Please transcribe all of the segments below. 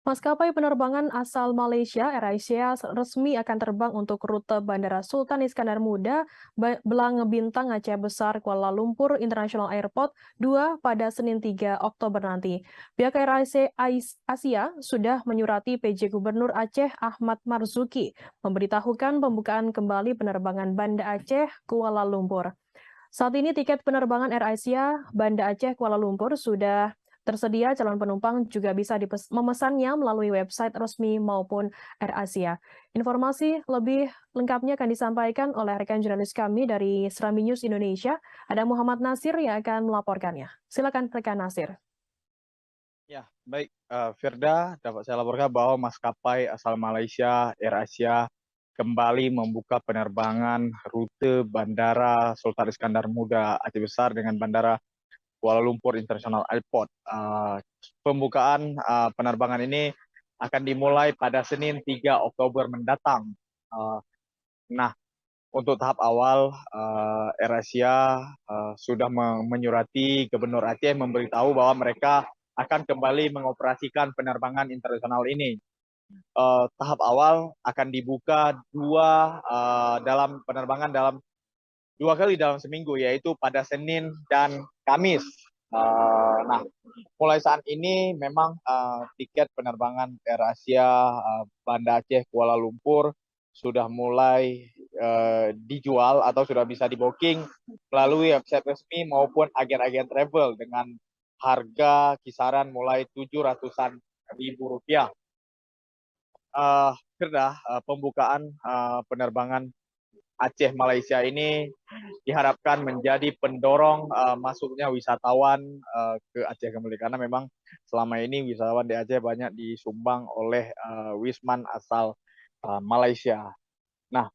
Maskapai penerbangan asal Malaysia, AirAsia, resmi akan terbang untuk rute Bandara Sultan Iskandar Muda, Belang Bintang Aceh Besar, Kuala Lumpur International Airport 2 pada Senin 3 Oktober nanti. Pihak AirAsia Asia sudah menyurati PJ Gubernur Aceh Ahmad Marzuki, memberitahukan pembukaan kembali penerbangan Banda Aceh Kuala Lumpur. Saat ini tiket penerbangan AirAsia Banda Aceh Kuala Lumpur sudah tersedia, calon penumpang juga bisa memesannya melalui website resmi maupun AirAsia. Informasi lebih lengkapnya akan disampaikan oleh rekan jurnalis kami dari Serambi News Indonesia, ada Muhammad Nasir yang akan melaporkannya. Silakan rekan Nasir. Ya, baik, Firda, dapat saya laporkan bahwa maskapai asal Malaysia, AirAsia, kembali membuka penerbangan rute Bandara Sultan Iskandar Muda Aceh Besar dengan Bandara Kuala Lumpur International Airport. Pembukaan penerbangan ini akan dimulai pada Senin 3 Oktober mendatang. Nah, untuk tahap awal, AirAsia sudah menyurati Gubernur Aceh memberitahu bahwa mereka akan kembali mengoperasikan penerbangan internasional ini. Tahap awal akan dibuka dalam penerbangan dalam 2 kali dalam seminggu, yaitu pada Senin dan Kamis. Nah, mulai saat ini memang tiket penerbangan AirAsia Banda Aceh Kuala Lumpur sudah mulai dijual atau sudah bisa di-booking melalui website resmi maupun agen-agen travel dengan harga kisaran mulai 700-an ribu rupiah. Firda, pembukaan penerbangan Aceh Malaysia ini diharapkan menjadi pendorong masuknya wisatawan ke Aceh kembali, karena memang selama ini wisatawan di Aceh banyak disumbang oleh wisman asal Malaysia. Nah,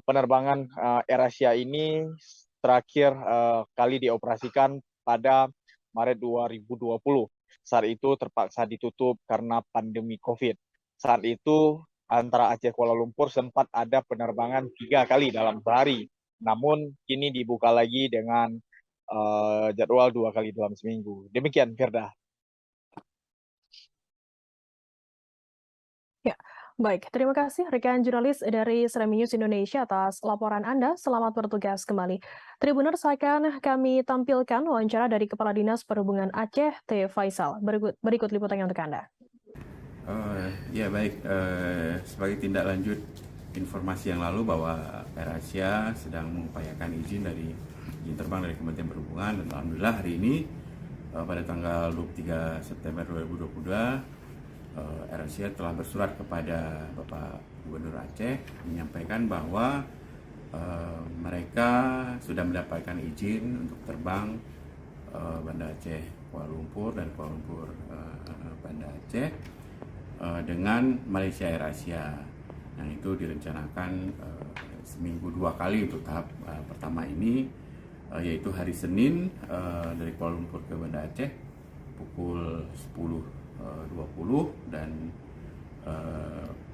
penerbangan AirAsia ini terakhir kali dioperasikan pada Maret 2020. Saat itu terpaksa ditutup karena pandemi COVID. Saat itu antara Aceh Kuala Lumpur sempat ada penerbangan 3 kali dalam sehari. Namun kini dibuka lagi dengan jadwal 2 kali dalam seminggu. Demikian, Firda. Ya, baik. Terima kasih rekan jurnalis dari Serambi News Indonesia atas laporan Anda. Selamat bertugas kembali. Tribuners, akan kami tampilkan wawancara dari Kepala Dinas Perhubungan Aceh, T. Faisal. Berikut liputannya untuk Anda. Ya baik, sebagai tindak lanjut informasi yang lalu bahwa AirAsia sedang mengupayakan izin terbang dari Kementerian Perhubungan, dan alhamdulillah hari ini pada tanggal 23 September 2022 AirAsia telah bersurat kepada Bapak Gubernur Aceh menyampaikan bahwa mereka sudah mendapatkan izin untuk terbang Banda Aceh Kuala Lumpur dan Kuala Lumpur Banda Aceh dengan Malaysia AirAsia. Yang itu direncanakan seminggu 2 kali untuk tahap pertama ini, yaitu hari Senin dari Kuala Lumpur ke Banda Aceh pukul 10.20 dan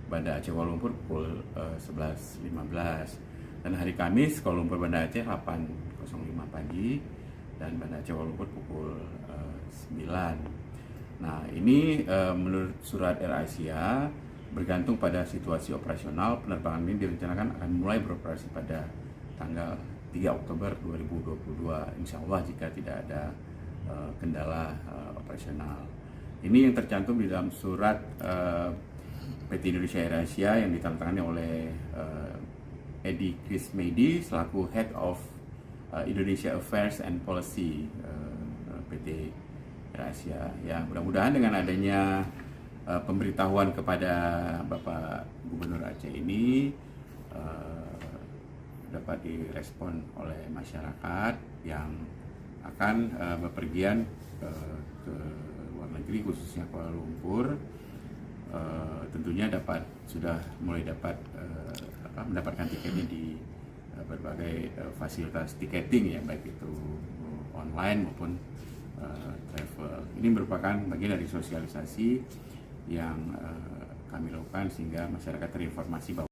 Banda Aceh Kuala Lumpur pukul 11.15, dan hari Kamis Kuala Lumpur Banda Aceh 8.05 pagi dan Banda Aceh Kuala Lumpur pukul 9. Nah, ini menurut surat AirAsia bergantung pada situasi operasional. Penerbangan ini direncanakan akan mulai beroperasi pada tanggal 3 Oktober 2022, insya Allah jika tidak ada kendala operasional. Ini yang tercantum di dalam surat PT Indonesia AirAsia yang ditandatangani oleh Edi Krismedi selaku Head of Indonesia Affairs and Policy PT AirAsia. Ya, mudah-mudahan dengan adanya pemberitahuan kepada Bapak Gubernur Aceh ini dapat direspon oleh masyarakat yang akan bepergian ke luar negeri, khususnya Kuala Lumpur. Tentunya sudah mulai mendapatkan tiketnya di berbagai fasilitas tiketing, ya, baik itu online maupun travel. Ini merupakan bagian dari sosialisasi yang kami lakukan sehingga masyarakat terinformasi bahwa